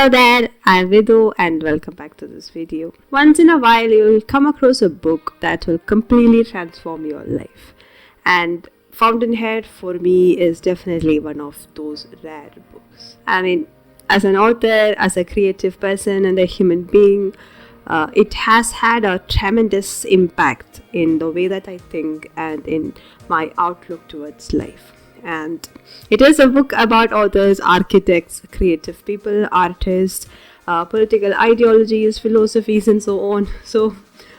Hello there, I'm Vidhu and welcome back to this video. Once in a while you'll come across a book that will completely transform your life. And Fountainhead for me is definitely one of those rare books. I mean, as an author, as a creative person and a human being, it has had a tremendous impact in the way that I think and in my outlook towards life. And it is a book about authors, architects, creative people, artists, political ideologies, philosophies, and so on. So,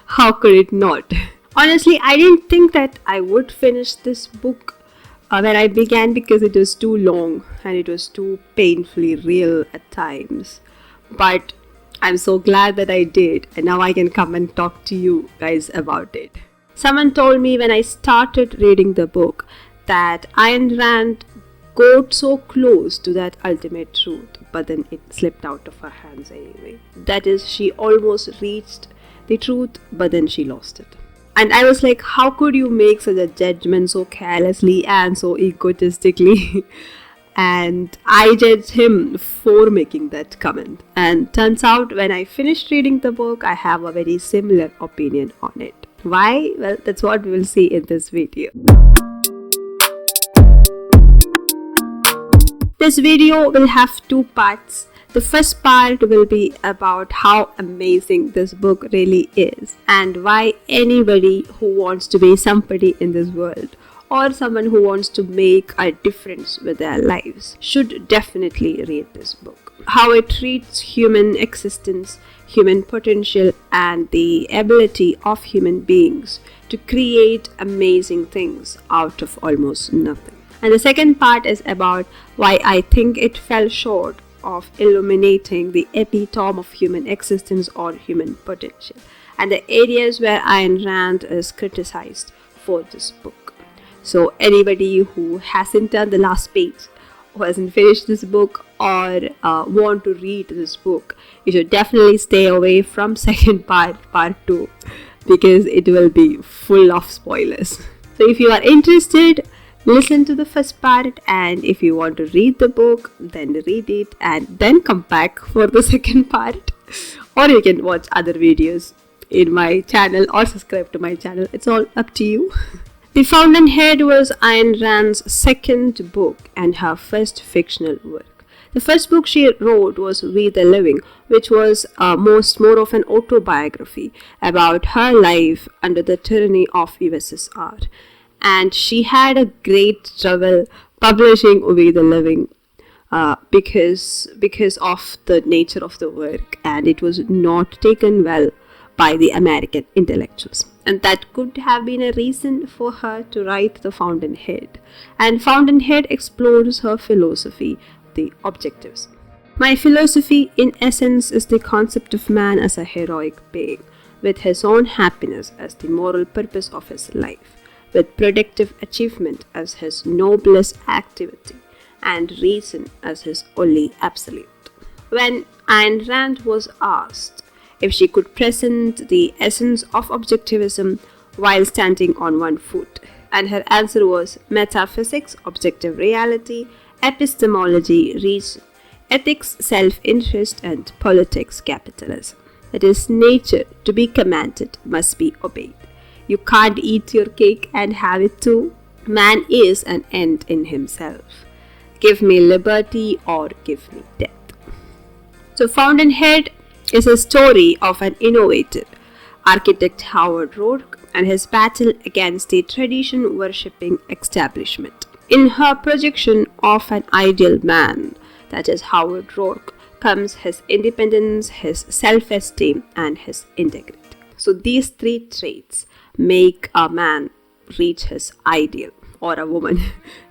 how could it not? Honestly, I didn't think that I would finish this book when I began because it was too long and it was too painfully real at times. But I'm so glad that I did, and now I can come and talk to you guys about it. Someone told me when I started reading the book that Ayn Rand got so close to that ultimate truth, but then it slipped out of her hands anyway. That is, she almost reached the truth, but then she lost it. And I was like, how could you make such a judgment so carelessly and so egotistically? And I judged him for making that comment. And turns out when I finished reading the book, I have a very similar opinion on it. Why? Well, that's what we will see in this video. This video will have two parts. The first part will be about how amazing this book really is and why anybody who wants to be somebody in this world or someone who wants to make a difference with their lives should definitely read this book. How it treats human existence, human potential, and the ability of human beings to create amazing things out of almost nothing. And the second part is about why I think it fell short of illuminating the epitome of human existence or human potential, and the areas where Ayn Rand is criticized for this book. So anybody who hasn't done the last page, who hasn't finished this book, or want to read this book, you should definitely stay away from second part 2, because it will be full of spoilers. So if you are interested, listen to the first part, and if you want to read the book, then read it and then come back for the second part. Or you can watch other videos in my channel or subscribe to my channel. It's all up to you. The Fountainhead was Ayn Rand's second book and her first fictional work. The first book she wrote was We the Living, which was more of an autobiography about her life under the tyranny of USSR. And she had a great trouble publishing We the Living because of the nature of the work, and it was not taken well by the American intellectuals. And that could have been a reason for her to write The Fountainhead. And Fountainhead explores her philosophy, the objectives. My philosophy, in essence, is the concept of man as a heroic being, with his own happiness as the moral purpose of his life, with productive achievement as his noblest activity, and reason as his only absolute. When Ayn Rand was asked if she could present the essence of objectivism while standing on one foot, and her answer was metaphysics, objective reality, epistemology, reason, ethics, self-interest, and politics, capitalism. That is, nature to be commanded must be obeyed. You can't eat your cake and have it too. Man is an end in himself. Give me liberty or give me death. So Fountainhead is a story of an innovator, architect Howard Rourke, and his battle against the tradition-worshipping establishment. In her projection of an ideal man, that is Howard Rourke, comes his independence, his self-esteem, and his integrity. So these three traits make a man reach his ideal, or a woman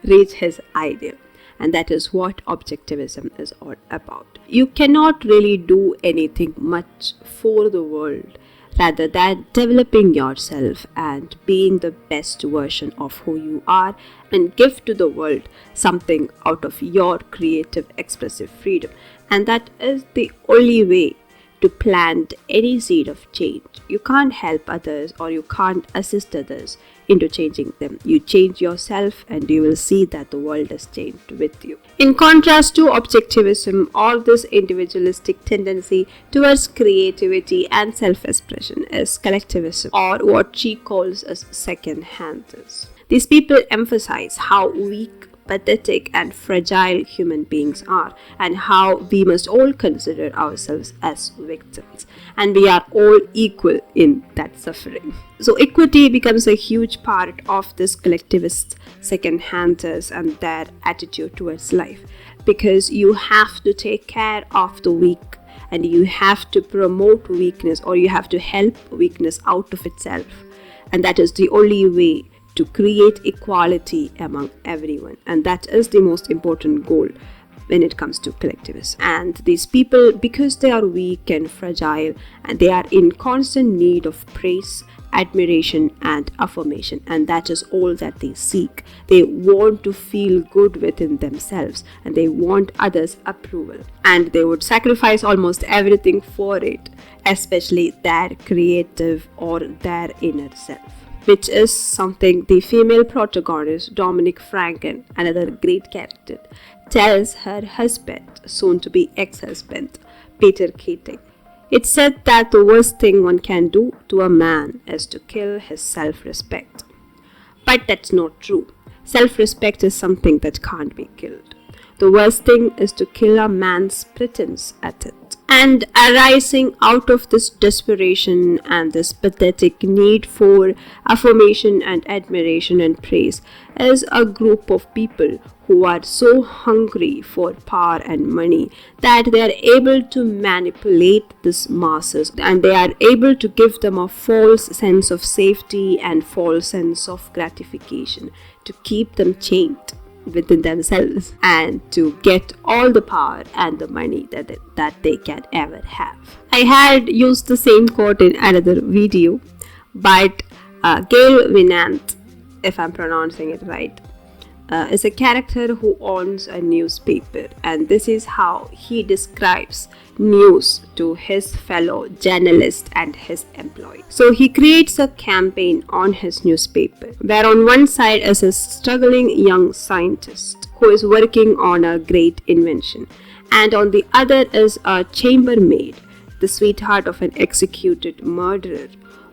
reach his ideal. And that is what objectivism is all about. You cannot really do anything much for the world rather than developing yourself and being the best version of who you are, and give to the world something out of your creative, expressive freedom. And that is the only way to plant any seed of change. You can't help others or you can't assist others into changing them. You change yourself and you will see that the world has changed with you. In contrast to objectivism or this individualistic tendency towards creativity and self-expression is collectivism, or what she calls as second-handers. These people emphasize how weak, pathetic and fragile human beings are, and how we must all consider ourselves as victims, and we are all equal in that suffering. So equity becomes a huge part of this collectivist second-handers and their attitude towards life, because you have to take care of the weak and you have to promote weakness, or you have to help weakness out of itself, and that is the only way to create equality among everyone, and that is the most important goal when it comes to collectivism. And these people, because they are weak and fragile, and they are in constant need of praise, admiration and affirmation, and that is all that they seek. They want to feel good within themselves and they want others' approval, and they would sacrifice almost everything for it, especially their creative or their inner self, which is something the female protagonist Dominic Franken, another great character, tells her husband, soon to be ex-husband, Peter Keating. It's said that the worst thing one can do to a man is to kill his self-respect. But that's not true. Self-respect is something that can't be killed. The worst thing is to kill a man's pretense at it. And arising out of this desperation and this pathetic need for affirmation and admiration and praise is a group of people who are so hungry for power and money that they are able to manipulate these masses, and they are able to give them a false sense of safety and false sense of gratification to keep them chained within themselves and to get all the power and the money that they can ever have. I had used the same quote in another video, but Gail Winant, if I'm pronouncing it right, is a character who owns a newspaper, and this is how he describes news to his fellow journalist and his employee. So he creates a campaign on his newspaper where on one side is a struggling young scientist who is working on a great invention, and on the other is a chambermaid, the sweetheart of an executed murderer,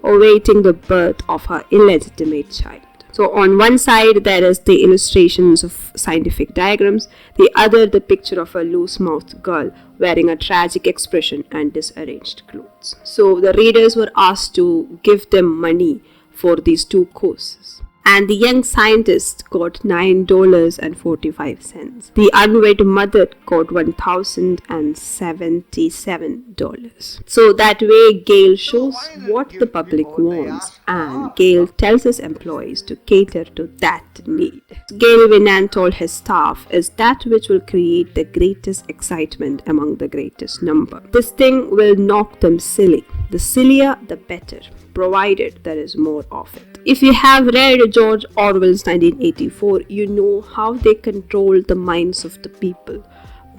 awaiting the birth of her illegitimate child. So on one side there is the illustrations of scientific diagrams, the other the picture of a loose-mouthed girl wearing a tragic expression and disarranged clothes. So the readers were asked to give them money for these two courses, and the young scientist got $9.45. The unwed mother got $1,077. So that way Gail shows what the public wants, and Gail tells his employees to cater to that need. Gail Winant told his staff is that which will create the greatest excitement among the greatest number. This thing will knock them silly. The sillier the better, provided there is more of it. If you have read George Orwell's 1984, you know how they control the minds of the people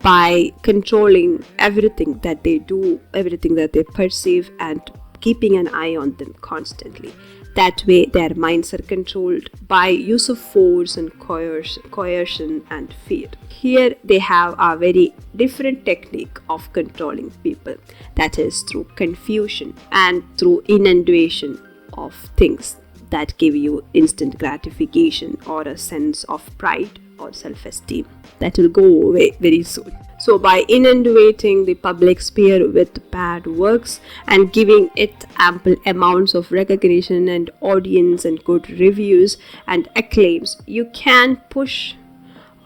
by controlling everything that they do, everything that they perceive, and keeping an eye on them constantly. That way their minds are controlled by use of force and coercion and fear. Here they have a very different technique of controlling people, that is through confusion and through inundation of things that give you instant gratification or a sense of pride or self-esteem that will go away very soon. So by inundating the public sphere with bad works and giving it ample amounts of recognition and audience and good reviews and acclaims, you can push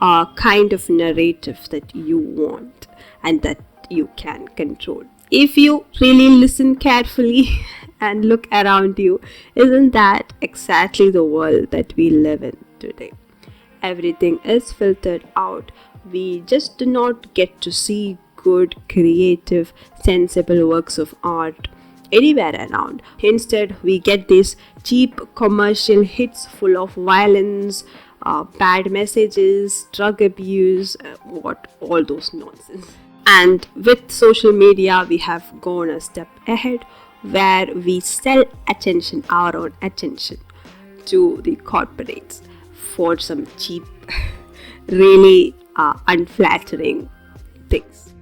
a kind of narrative that you want and that you can control. If you really listen carefully and look around you, isn't that exactly the world that we live in today? Everything is filtered out. We just do not get to see good, creative, sensible works of art anywhere around. Instead, we get these cheap commercial hits full of violence, bad messages, drug abuse, all those nonsense. And with social media, we have gone a step ahead where we sell attention, our own attention, to the corporates for some cheap, really unflattering things.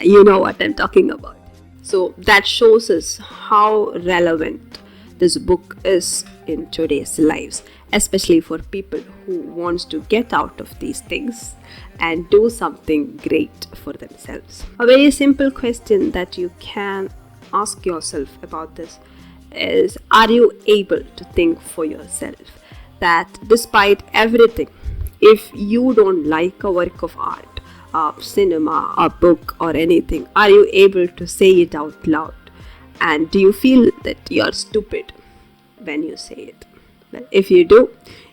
You know what I'm talking about. So that shows us how relevant this book is in today's lives, especially for people who wants to get out of these things and do something great for themselves. A very simple question that you can ask yourself about this is, are you able to think for yourself that despite everything, if you don't like a work of art, a cinema, a book or anything, are you able to say it out loud? And do you feel that you're stupid when you say it? Well, if you do,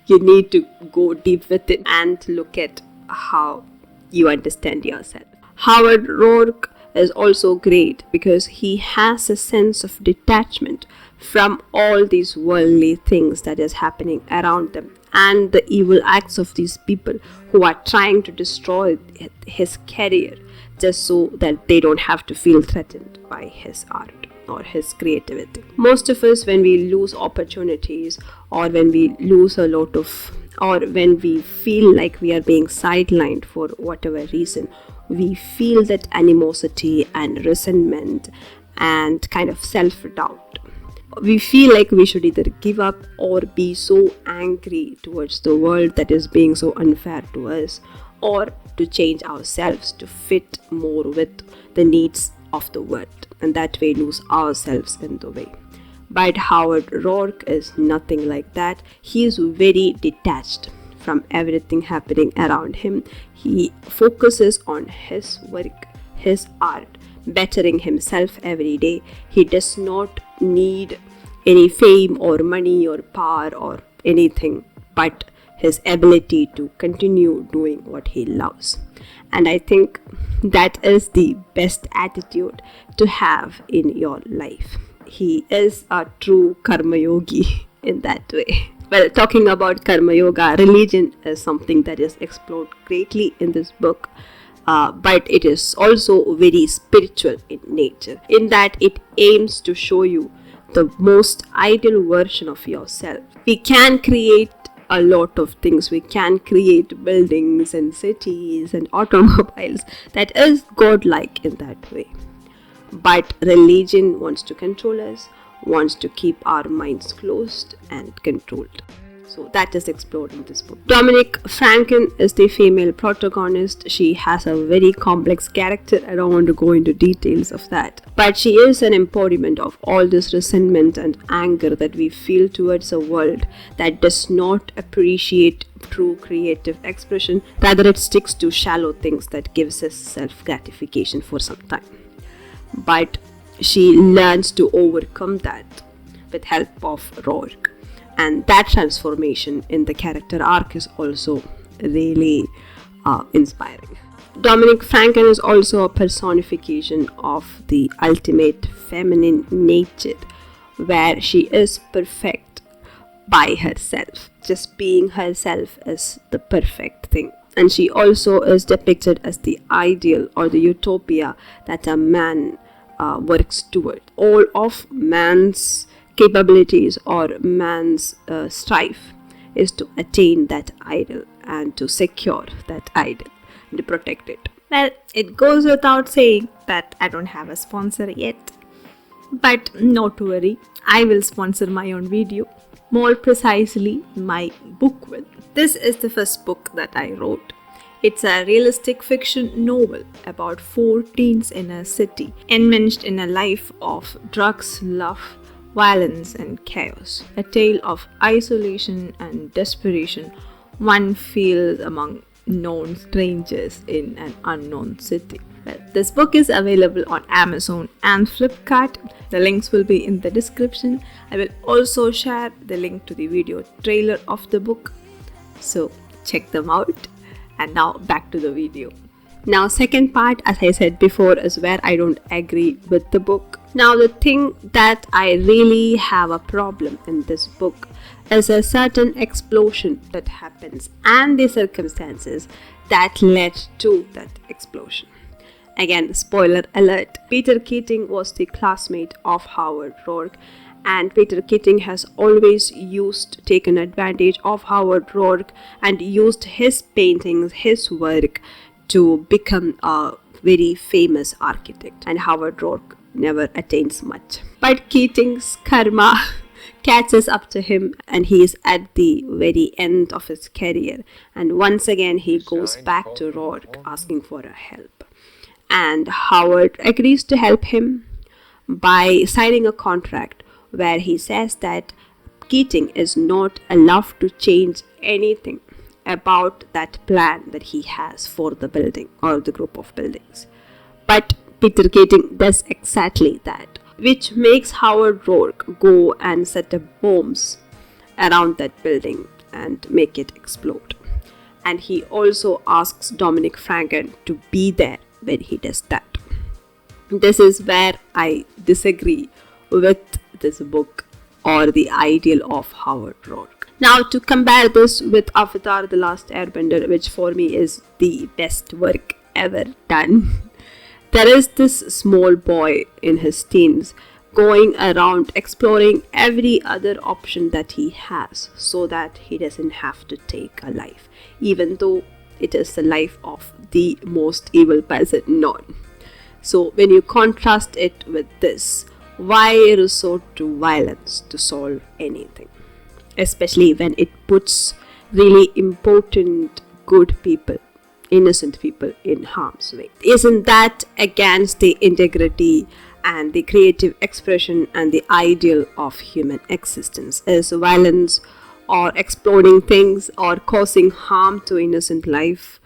you need to go deep with it and look at how you understand yourself. Howard Roark is also great because he has a sense of detachment from all these worldly things that is happening around them and the evil acts of these people who are trying to destroy his career just so that they don't have to feel threatened by his art or his creativity. Most of us, when we lose opportunities or when we lose a lot of, or when we feel like we are being sidelined for whatever reason, we feel that animosity and resentment and kind of self-doubt. We feel like we should either give up or be so angry towards the world that is being so unfair to us, or to change ourselves to fit more with the needs of the world, and that way lose ourselves in the way. But Howard Roark is nothing like that. He is very detached from everything happening around him. He focuses on his work, his art, bettering himself every day. He does not need any fame or money or power or anything but his ability to continue doing what he loves. And I think that is the best attitude to have in your life. He is a true karma yogi in that way. Well, talking about karma yoga, religion is something that is explored greatly in this book. But it is also very spiritual in nature, in that it aims to show you the most ideal version of yourself. We can create a lot of things. We can create buildings and cities and automobiles that is godlike in that way. But religion wants to control us, wants to keep our minds closed and controlled. So that is explored in this book. Dominique Franken is the female protagonist. She has a very complex character. I don't want to go into details of that. But she is an embodiment of all this resentment and anger that we feel towards a world that does not appreciate true creative expression. Rather, it sticks to shallow things that gives us self-gratification for some time. But she learns to overcome that with help of Roark. And that transformation in the character arc is also really inspiring. Dominique Franken is also a personification of the ultimate feminine nature, where she is perfect by herself. Just being herself is the perfect thing. And she also is depicted as the ideal or the utopia that a man works toward. All of man's capabilities or man's strife is to attain that ideal and to secure that ideal and to protect it. Well, it goes without saying that I don't have a sponsor yet. But not to worry, I will sponsor my own video. More precisely, my book will. This is the first book that I wrote. It's a realistic fiction novel about 4 teens in a city enmeshed in a life of drugs, love, violence and chaos. A tale of isolation and desperation one feels among known strangers in an unknown city. Well, this book is available on Amazon and Flipkart. The links will be in the description. I will also share the link to the video trailer of the book. So check them out. And now back to the video. Now, second part, as I said before, is where I don't agree with the book. Now, the thing that I really have a problem in this book is a certain explosion that happens and the circumstances that led to that explosion. Again, spoiler alert, Peter Keating was the classmate of Howard Roark, And Peter Keating has always taken advantage of Howard Rourke and used his paintings, his work to become a very famous architect. And Howard Rourke never attains much. But Keating's karma catches up to him, and he is at the very end of his career. And once again, he goes back to Rourke asking for a help. And Howard agrees to help him by signing a contract where he says that Keating is not allowed to change anything about that plan that he has for the building or the group of buildings. But Peter Keating does exactly that, which makes Howard Rourke go and set up bombs around that building and make it explode. And he also asks Dominic Franken to be there when he does that. This is where I disagree with this book or the ideal of Howard Rourke. Now, to compare this with Avatar: The Last Airbender, which for me is the best work ever done, there is this small boy in his teens going around exploring every other option that he has so that he doesn't have to take a life, even though it is the life of the most evil person known. So when you contrast it with this, why resort to violence to solve anything? Especially when it puts really important, good people, innocent people in harm's way. Isn't that against the integrity and the creative expression and the ideal of human existence? Is violence or exploding things or causing harm to innocent life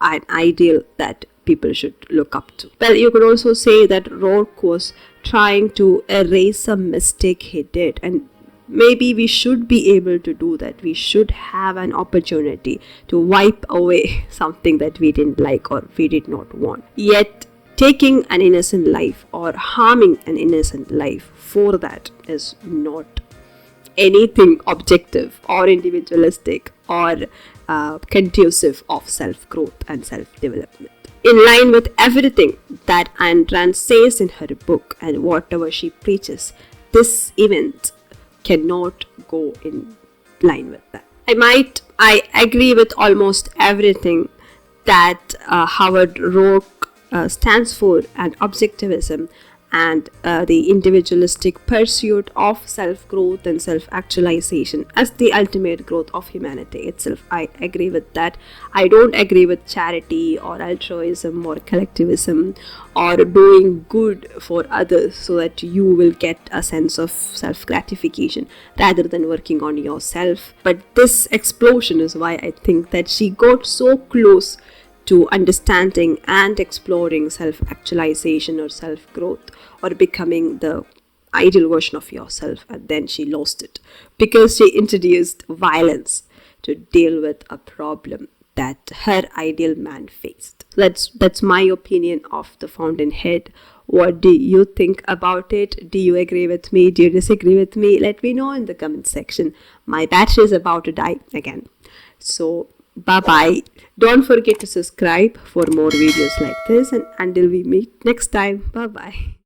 an ideal that people should look up to? Well, you could also say that Rourke was trying to erase a mistake he did, and maybe we should be able to do that. We should have an opportunity to wipe away something that we didn't like or we did not want. Yet, taking an innocent life or harming an innocent life for that is not anything objective or individualistic or conducive of self-growth and self-development. In line with everything that Ayn Rand says in her book and whatever she preaches, this event cannot go in line with that. I agree with almost everything that Howard Rourke stands for, and objectivism and the individualistic pursuit of self-growth and self-actualization as the ultimate growth of humanity itself. I agree with that. I don't agree with charity or altruism or collectivism or doing good for others so that you will get a sense of self-gratification rather than working on yourself. But this explosion is why I think that she got so close to understanding and exploring self-actualization or self-growth or becoming the ideal version of yourself, and then she lost it because she introduced violence to deal with a problem that her ideal man faced. That's my opinion of The Fountainhead. What do you think about it? Do you agree with me? Do you disagree with me? Let me know in the comment section. My battery is about to die again. So bye-bye. Don't forget to subscribe for more videos like this, and until we meet next time, bye-bye.